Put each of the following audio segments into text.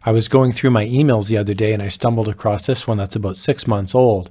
I was going through my emails the other day and I stumbled across this one that's about 6 months old.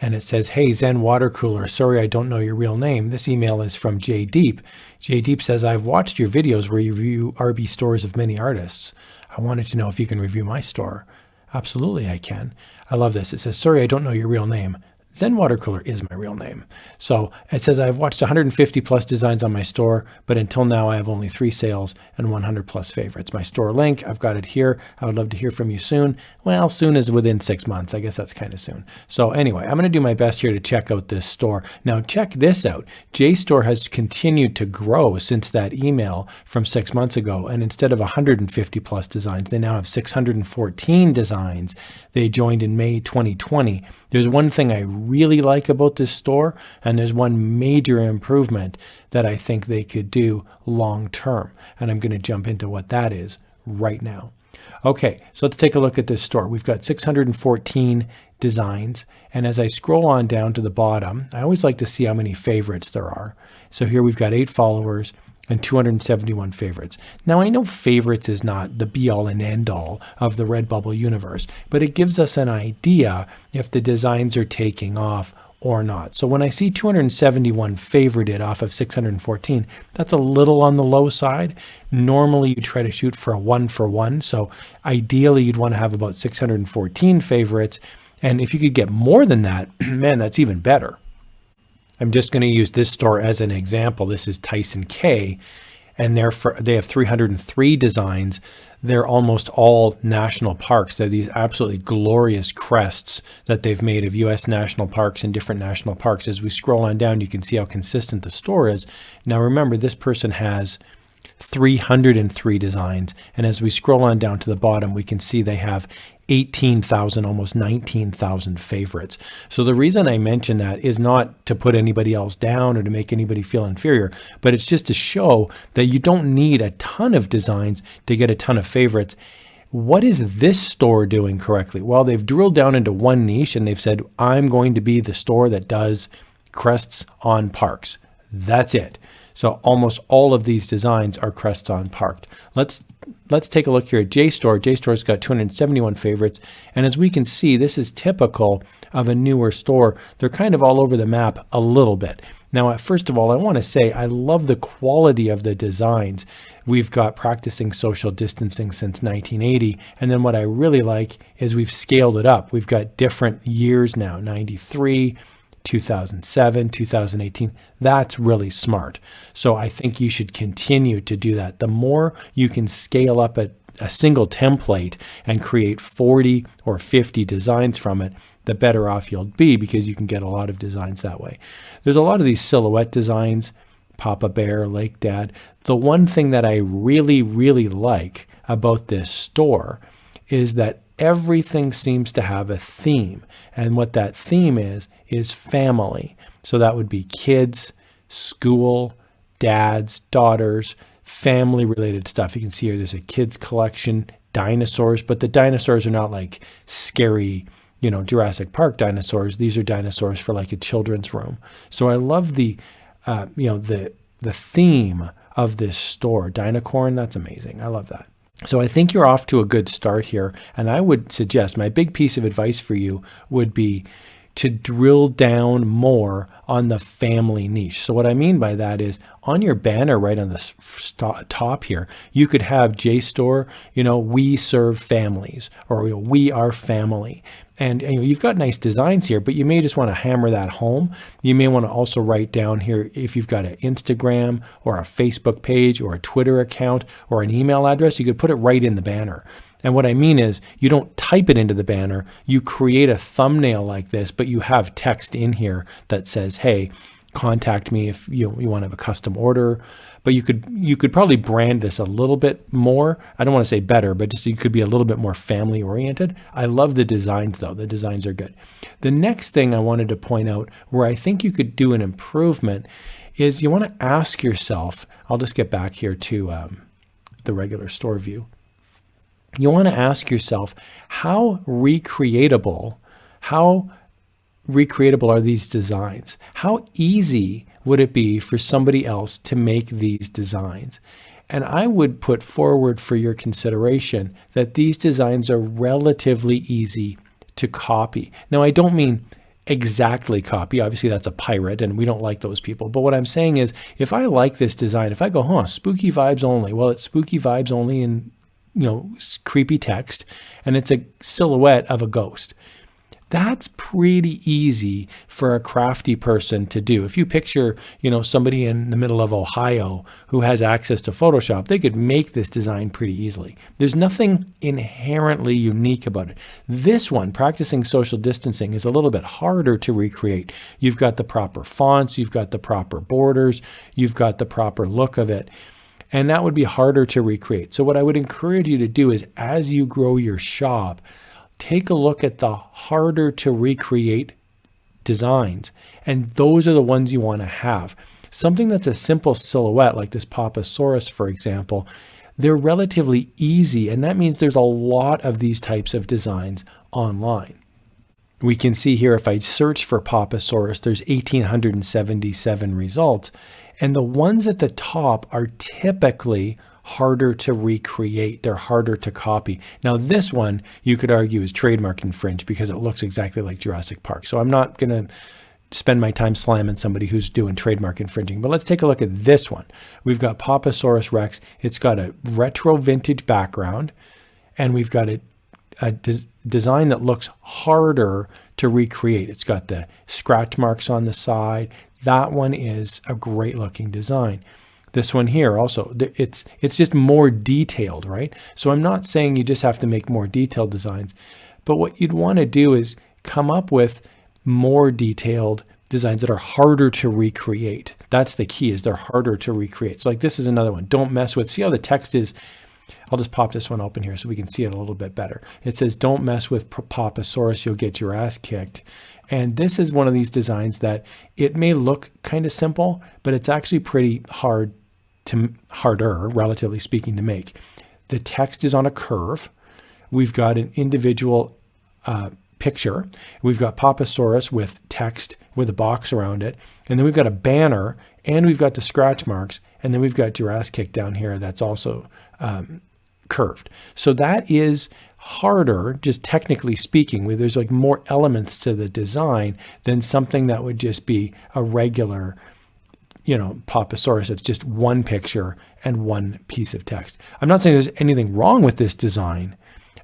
And it says, "Hey, Zen Watercooler, sorry I don't know your real name. This email is from Jay Deep. Jay Deep says, I've watched your videos where you review RB stores of many artists. I wanted to know if you can review my store." Absolutely, I can. I love this. It says, "Sorry, I don't know your real name." Zen Watercooler is my real name. So it says, "I've watched 150 plus designs on my store, but until now I have only 3 sales and 100 plus favorites. My store link, I've got it here. I would love to hear from you soon." Well, soon is within 6 months. I guess that's kind of soon. So anyway, I'm going to do my best here to check out this store. Now check this out. JaiStore has continued to grow since that email from 6 months ago. And instead of 150 plus designs, they now have 614 designs. They joined in May 2020. There's one thing I really like about this store, and there's one major improvement that I think they could do long term. And I'm going to jump into what that is right now. Okay, so let's take a look at this store. We've got 614 designs. And as I scroll on down to the bottom, I always like to see how many favorites there are. So here we've got 8 followers and 271 favorites. Now I know favorites is not the be all and end all of the Redbubble universe, but it gives us an idea if the designs are taking off or not. So when I see 271 favorited off of 614, that's a little on the low side. Normally you try to shoot for a 1-for-1. So ideally you'd want to have about 614 favorites. And if you could get more than that, man, that's even better. I'm just going to use this store as an example. This is Tyson K, and they have 303 designs. They're almost all national parks. They're these absolutely glorious crests that they've made of U.S. national parks and different national parks. As we scroll on down, you can see how consistent the store is. Now remember, this person has 303 designs. And as we scroll on down to the bottom, we can see they have 18,000, almost 19,000 favorites. So the reason I mention that is not to put anybody else down or to make anybody feel inferior, but it's just to show that you don't need a ton of designs to get a ton of favorites. What is this store doing correctly? Well, they've drilled down into one niche and they've said, I'm going to be the store that does crests on parks. That's it. So almost all of these designs are crests on parked. Let's take a look here at JaiStore. JaiStore's got 271 favorites. And as we can see, this is typical of a newer store. They're kind of all over the map a little bit. Now, first of all, I want to say I love the quality of the designs. We've got practicing social distancing since 1980. And then what I really like is we've scaled it up. We've got different years now, 93, 2007, 2018. That's really smart. So I think you should continue to do that. The more you can scale up a single template and create 40 or 50 designs from it, the better off you'll be, because you can get a lot of designs that way. There's a lot of these silhouette designs, Papa Bear, Lake Dad. The one thing that I really, really like about this store is that everything seems to have a theme. And what that theme is family. So that would be kids, school, dads, daughters, family related stuff. You can see here there's a kids collection, dinosaurs, but the dinosaurs are not like scary, Jurassic Park dinosaurs. These are dinosaurs for like a children's room. So I love the theme of this store. Dinocorn, that's amazing. I love that. So I think you're off to a good start here. And I would suggest, my big piece of advice for you would be to drill down more on the family niche. So what I mean by that is on your banner right on the top here, you could have JaiStore, we serve families, or we are family. And you've got nice designs here, but you may just want to hammer that home. You may want to also write down here if you've got an Instagram or a Facebook page or a Twitter account or an email address, you could put it right in the banner. And what I mean is you don't type it into the banner, you create a thumbnail like this, but you have text in here that says, hey, contact me if you want to have a custom order. But you could probably brand this a little bit more. I don't want to say better, but just you could be a little bit more family oriented. I love the designs though. The designs are good. The next thing I wanted to point out where I think you could do an improvement is you want to ask yourself, I'll just get back here to the regular store view. You want to ask yourself, how recreatable are these designs? How easy would it be for somebody else to make these designs? And I would put forward for your consideration that these designs are relatively easy to copy. Now, I don't mean exactly copy. Obviously, that's a pirate, and we don't like those people. But what I'm saying is, if I like this design, if I go, spooky vibes only, well, it's spooky vibes only in, creepy text, and it's a silhouette of a ghost. That's pretty easy for a crafty person to do. If you picture, somebody in the middle of Ohio who has access to Photoshop, they could make this design pretty easily. There's nothing inherently unique about it. This one, practicing social distancing, is a little bit harder to recreate. You've got the proper fonts, you've got the proper borders, you've got the proper look of it. And that would be harder to recreate. So what I would encourage you to do is, as you grow your shop, take a look at the harder to recreate designs. And those are the ones you want to have. Something that's a simple silhouette, like this Papasaurus, for example, they're relatively easy. And that means there's a lot of these types of designs online. We can see here, if I search for Papasaurus, there's 1,877 results. And the ones at the top are typically harder to recreate. They're harder to copy. Now, this one you could argue is trademark infringed because it looks exactly like Jurassic Park. So I'm not going to spend my time slamming somebody who's doing trademark infringing. But let's take a look at this one. We've got Papasaurus Rex. It's got a retro vintage background, and we've got a design that looks harder to recreate. It's got the scratch marks on the side. That one is a great looking design. This one here also, it's just more detailed, right? So I'm not saying you just have to make more detailed designs, but what you'd want to do is come up with more detailed designs that are harder to recreate. That's the key, is they're harder to recreate. So like this is another one. Don't mess with, see how the text is. I'll just pop this one open here so we can see it a little bit better. It says, don't mess with Papasaurus, you'll get your ass kicked. And this is one of these designs that it may look kind of simple, but it's actually pretty harder, relatively speaking, to make. The text is on a curve. We've got an individual picture. We've got Papasaurus with text with a box around it. And then we've got a banner, and we've got the scratch marks. And then we've got your ass kicked down here that's also curved. So that is harder, just technically speaking, where there's like more elements to the design than something that would just be a regular Papasaurus. It's just one picture and one piece of text. I'm not saying there's anything wrong with this design.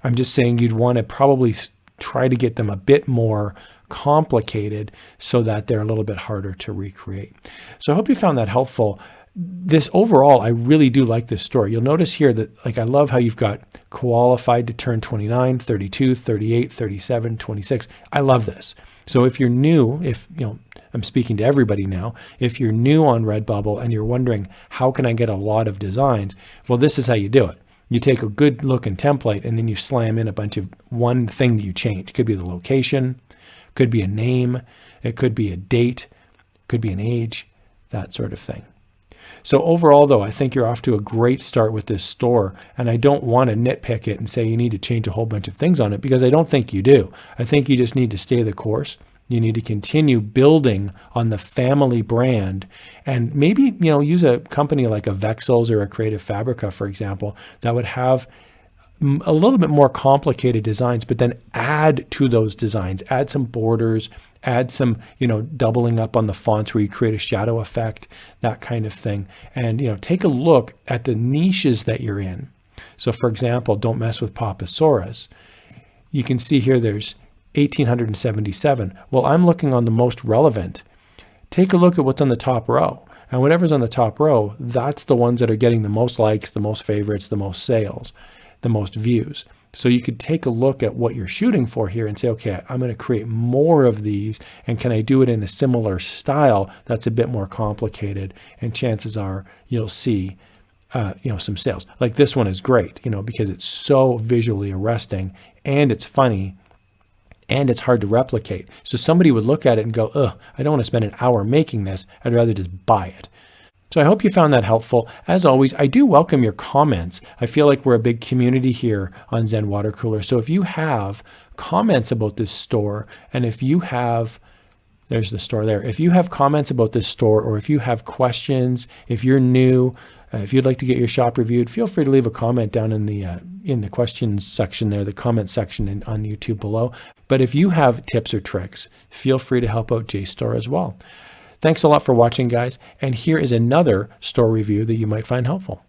I'm just saying you'd want to probably try to get them a bit more complicated so that they're a little bit harder to recreate. So I hope you found that helpful. This overall, I really do like this story. You'll notice here that I love how you've got qualified to turn 29, 32, 38, 37, 26. I love this. So if you're new, I'm speaking to everybody now, if you're new on Redbubble and you're wondering, how can I get a lot of designs? Well, this is how you do it. You take a good looking template and then you slam in a bunch of one thing that you change. It could be the location, could be a name, it could be a date, could be an age, that sort of thing. So overall, though, I think you're off to a great start with this store, and I don't want to nitpick it and say you need to change a whole bunch of things on it, because I don't think you do. I think you just need to stay the course. You need to continue building on the family brand, and maybe use a company like a Vexels or a Creative Fabrica, for example, that would have a little bit more complicated designs, but then add to those designs, add some borders, add some, doubling up on the fonts where you create a shadow effect, that kind of thing. And, take a look at the niches that you're in. So for example, don't mess with Papasaurus. You can see here there's 1,877. Well, I'm looking on the most relevant. Take a look at what's on the top row. And whatever's on the top row, that's the ones that are getting the most likes, the most favorites, the most sales, the most views. So you could take a look at what you're shooting for here and say, okay, I'm going to create more of these, and can I do it in a similar style that's a bit more complicated? And chances are you'll see some sales. Like this one is great, because it's so visually arresting and it's funny and it's hard to replicate. So somebody would look at it and go, ugh, I don't want to spend an hour making this. I'd rather just buy it. So I hope you found that helpful. As always, I do welcome your comments. I feel like we're a big community here on Zen Watercooler. So if you have comments about this store, and if you have, there's the store there. If you have comments about this store, or if you have questions, if you're new, If you'd like to get your shop reviewed, feel free to leave a comment down in the questions section there, the comment section on YouTube below. But if you have tips or tricks, feel free to help out JaiStore as well. Thanks a lot for watching, guys. And here is another store review that you might find helpful.